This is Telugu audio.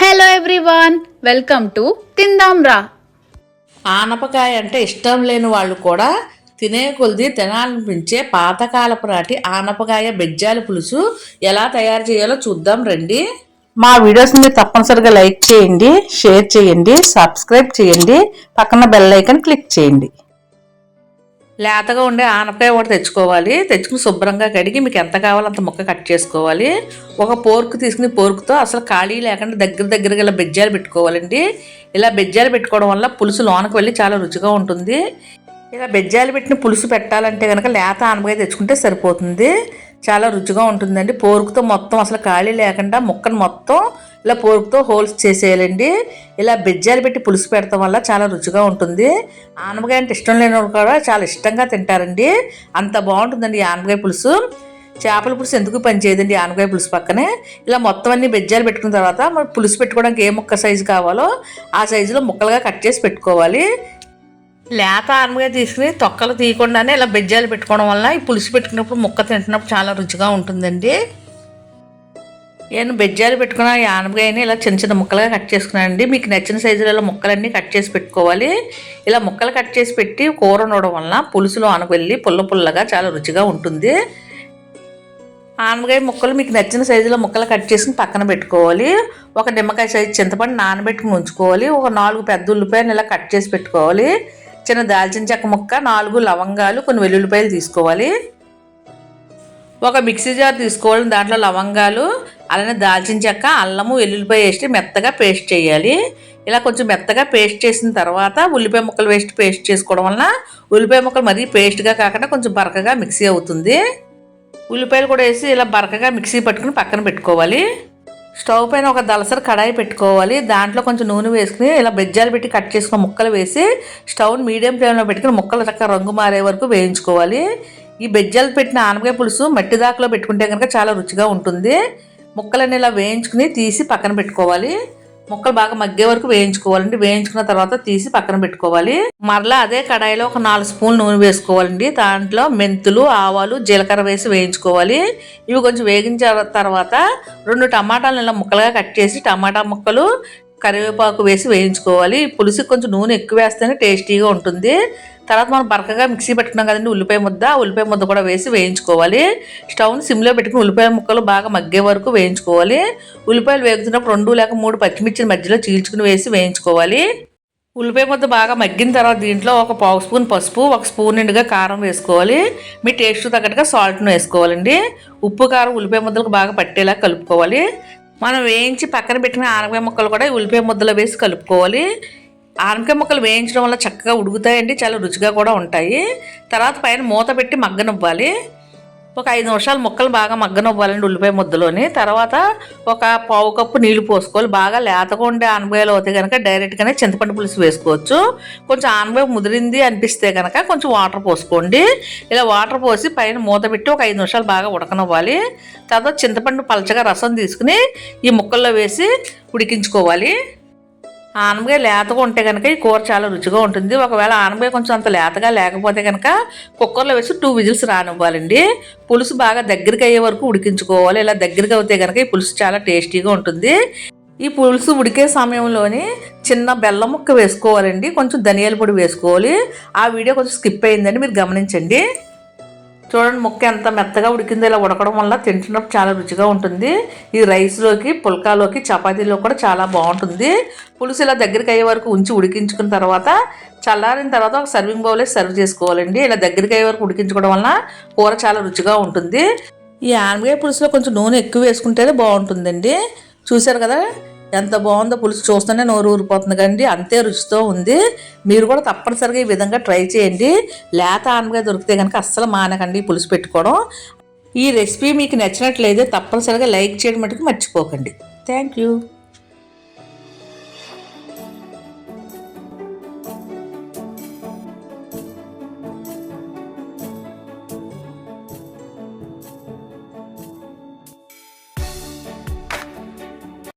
హలో ఎవ్రీవన్, వెల్కమ్ టు తిందాంరా. ఆనపకాయ అంటే ఇష్టం లేని వాళ్ళు కూడా తినే కొద్ది తినాలనిపించే పాతకాలపు నాటి ఆనపకాయ బెజ్జాల పులుసు ఎలా తయారు చేయాలో చూద్దాం రండి. మా వీడియోస్ని తప్పనిసరిగా లైక్ చేయండి, షేర్ చేయండి, సబ్స్క్రైబ్ చేయండి, పక్కన బెల్ ఐకాన్ క్లిక్ చేయండి. లేతగా ఉండే ఆనపకాయ ఒకటి తెచ్చుకోవాలి. తెచ్చుకుని శుభ్రంగా కడిగి మీకు ఎంత కావాలో అంత ముక్క కట్ చేసుకోవాలి. ఒక పోర్క్ తీసుకుని పోర్క్తో అసలు ఖాళీ లేకుండా దగ్గరగా ఇలా బెజ్జాలు పెట్టుకోవాలండి. ఇలా బెజ్జాలు పెట్టుకోవడం వల్ల పులుసు లోనకు వెళ్ళి చాలా రుచిగా ఉంటుంది. ఇలా బెజ్జాలు పెట్టిన పులుసు పెట్టాలంటే కనుక లేత ఆనపకాయ తెచ్చుకుంటే సరిపోతుంది. చాలా రుచిగా ఉంటుందండి. పోర్కుతో మొత్తం అసలు ఖాళీ లేకుండా ముక్కను మొత్తం ఇలా పోర్కుతో హోల్స్ చేసేయాలండి. ఇలా బెజ్జాలు పెట్టి పులుసు పెడతాం వల్ల చాలా రుచిగా ఉంటుంది. ఆనపకాయ అంటే ఇష్టం లేని వాళ్ళు కూడా చాలా ఇష్టంగా తింటారండి. అంత బాగుంటుందండి ఈ ఆనపకాయ పులుసు. చేపల పులుసు ఎందుకు పనిచేయదండి ఆనపకాయ పులుసు పక్కనే. ఇలా మొత్తం అన్ని బెజ్జాలు పెట్టుకున్న తర్వాత మరి పులుసు పెట్టుకోవడానికి ఏ ముక్క సైజు కావాలో ఆ సైజులో ముక్కలుగా కట్ చేసి పెట్టుకోవాలి. లేత ఆనపకాయ తీసుకుని తొక్కలు తీయకుండానే ఇలా బెజ్జాలు పెట్టుకోవడం వల్ల ఈ పులుసు పెట్టుకున్నప్పుడు ముక్క తింటున్నప్పుడు చాలా రుచిగా ఉంటుందండి. నేను బెజ్జాలు పెట్టుకున్న ఈ ఆనపకాయని ఇలా చిన్న చిన్న ముక్కలుగా కట్ చేసుకున్నానండి. మీకు నచ్చిన సైజులలో ముక్కలన్నీ కట్ చేసి పెట్టుకోవాలి. ఇలా ముక్కలు కట్ చేసి పెట్టి కూర ఉండడం వల్ల పులుసులో ఆనకు వెళ్ళి పుల్లగా చాలా రుచిగా ఉంటుంది. ఆనపకాయ ముక్కలు మీకు నచ్చిన సైజులో ముక్కలు కట్ చేసుకుని పక్కన పెట్టుకోవాలి. ఒక నిమ్మకాయ సైజు చింతపండు నానబెట్టుకుని ఉంచుకోవాలి. ఒక 4 పెద్ద ఉల్లిపాయలు ఇలా కట్ చేసి పెట్టుకోవాలి. చిన్న దాల్చిన చెక్క ముక్క, 4 లవంగాలు, కొన్ని వెల్లుల్లిపాయలు తీసుకోవాలి. ఒక మిక్సీ జార్ తీసుకోవాలి. దాంట్లో లవంగాలు, అలానే దాల్చిన చెక్క, అల్లము, వెల్లుల్లిపాయ వేసి మెత్తగా పేస్ట్ చేయాలి. ఇలా కొంచెం మెత్తగా పేస్ట్ చేసిన తర్వాత ఉల్లిపాయ ముక్కలు వేసి పేస్ట్ చేసుకోవడం వలన ఉల్లిపాయ ముక్కలు మరీ పేస్ట్గా కాకుండా కొంచెం బరకగా మిక్సీ అవుతుంది. ఉల్లిపాయలు కూడా వేసి ఇలా బరకగా మిక్సీ పట్టుకుని పక్కన పెట్టుకోవాలి. స్టవ్ పైన ఒక దలసరి కడాయి పెట్టుకోవాలి. దాంట్లో కొంచెం నూనె వేసుకుని ఇలా బెజ్జాలు పెట్టి కట్ చేసుకున్న ముక్కలు వేసి స్టవ్ని మీడియం ఫ్లేమ్లో పెట్టుకుని ముక్కలు చక్కగా రంగు మారే వరకు వేయించుకోవాలి. ఈ బెజ్జాలు పెట్టిన ఆనపకాయ పులుసు మట్టి దాకలో పెట్టుకుంటే కనుక చాలా రుచిగా ఉంటుంది. ముక్కలన్నీ ఇలా వేయించుకుని తీసి పక్కన పెట్టుకోవాలి. ముక్కలు బాగా మగ్గే వరకు వేయించుకోవాలండి. వేయించుకున్న తర్వాత తీసి పక్కన పెట్టుకోవాలి. మరలా అదే కడాయిలో ఒక 4 స్పూన్లు నూనె వేసుకోవాలండి. దాంట్లో మెంతులు, ఆవాలు, జీలకర్ర వేసి వేయించుకోవాలి. ఇవి కొంచెం వేగించిన తర్వాత 2 టమాటాలను ఇలా ముక్కలుగా కట్ చేసి టమాటా ముక్కలు, కరివేపాకు వేసి వేయించుకోవాలి. పులుసు కొంచెం నూనె ఎక్కువ వేస్తేనే టేస్టీగా ఉంటుంది. తర్వాత మనం బరకగా మిక్సీ పెట్టుకున్నాం కదండి ఉల్లిపాయ ముద్ద కూడా వేసి వేయించుకోవాలి. స్టవ్ని సిమ్లో పెట్టుకుని ఉల్లిపాయ ముక్కలు బాగా మగ్గే వరకు వేయించుకోవాలి. ఉల్లిపాయలు వేగుతున్నప్పుడు 2 లేక 3 పచ్చిమిర్చిని మధ్యలో చీల్చుకుని వేసి వేయించుకోవాలి. ఉల్లిపాయ ముద్ద బాగా మగ్గిన తర్వాత దీంట్లో ఒక 1/2 స్పూన్ పసుపు, 1 స్పూన్ నిండుగా కారం వేసుకోవాలి. మీ టేస్ట్ తగ్గట్టుగా సాల్ట్ను వేసుకోవాలండి. ఉప్పు, కారం ఉల్లిపాయ ముద్దలకు బాగా పట్టేలా కలుపుకోవాలి. మనం వేయించి పక్కన పెట్టిన ఆనపకాయ ముక్కలు కూడా ఉల్లిపాయ ముద్దలో వేసి కలుపుకోవాలి. ఆనపకాయ ముక్కలు వేయించడం వల్ల చక్కగా ఉడుకుతాయండి, చాలా రుచిగా కూడా ఉంటాయి. తర్వాత పైన మూత పెట్టి మగ్గనివ్వాలి. ఒక 5 నిమిషాలు ముక్కలు బాగా మగ్గనివ్వాలండి ఉల్లిపాయ ముద్దలోని. తర్వాత ఒక 1/2 కప్పు నీళ్లు పోసుకోవాలి. బాగా లేతగా ఉండే ఆనపకాయలు అవుతాయి కనుక డైరెక్ట్గానే చింతపండు పులుసు వేసుకోవచ్చు. కొంచెం ఆనపకాయ ముదిరింది అనిపిస్తే కనుక కొంచెం వాటర్ పోసుకోండి. ఇలా వాటర్ పోసి పైన మూత పెట్టి ఒక 5 నిమిషాలు బాగా ఉడకనివ్వాలి. తర్వాత చింతపండు పలచగా రసం తీసుకుని ఈ ముక్కల్లో వేసి ఉడికించుకోవాలి. ఆనపకాయ లేతగా ఉంటే కనుక ఈ కూర చాలా రుచిగా ఉంటుంది. ఒకవేళ ఆనపకాయ కొంచెం అంత లేతగా లేకపోతే కనుక కుక్కర్లో వేసి 2 విజిల్స్ రానివ్వాలండి. పులుసు బాగా దగ్గరికి అయ్యే వరకు ఉడికించుకోవాలి. ఇలా దగ్గరికి అవుతే కనుక ఈ పులుసు చాలా టేస్టీగా ఉంటుంది. ఈ పులుసు ఉడికే సమయంలోని చిన్న బెల్లం ముక్క వేసుకోవాలండి. కొంచెం ధనియాల పొడి వేసుకోవాలి. ఆ వీడియో కొంచెం స్కిప్ అయిందండి, మీరు గమనించండి. చూడండి ముక్క ఎంత మెత్తగా ఉడికిందో. ఇలా ఉడకడం వల్ల తింటున్నప్పుడు చాలా రుచిగా ఉంటుంది. ఈ రైస్లోకి, పుల్కాలోకి, చపాతీలో కూడా చాలా బాగుంటుంది. పులుసు ఇలా దగ్గరికి అయ్యే వరకు ఉంచి ఉడికించుకున్న తర్వాత చల్లారిన తర్వాత ఒక సర్వింగ్ బౌల్ వేసి సర్వ్ చేసుకోవాలండి. ఇలా దగ్గరికి అయ్యే వరకు ఉడికించుకోవడం వల్ల కూర చాలా రుచిగా ఉంటుంది. ఈ ఆనపకాయ పులుసులో కొంచెం నూనె ఎక్కువ వేసుకుంటేనే బాగుంటుందండి. చూశారు కదా ఎంత బాగుందో. పులుసు చూస్తూనే నోరు ఊరిపోతుంది కండి, అంతే రుచితో ఉంది. మీరు కూడా తప్పనిసరిగా ఈ విధంగా ట్రై చేయండి. లేత ఆనపకాయ దొరికితే కనుక అస్సలు మానకండి పులుసు పెట్టుకోవడం. ఈ రెసిపీ మీకు నచ్చినట్లయితే తప్పనిసరిగా లైక్ చేయడం మటుకు మర్చిపోకండి. Thank you.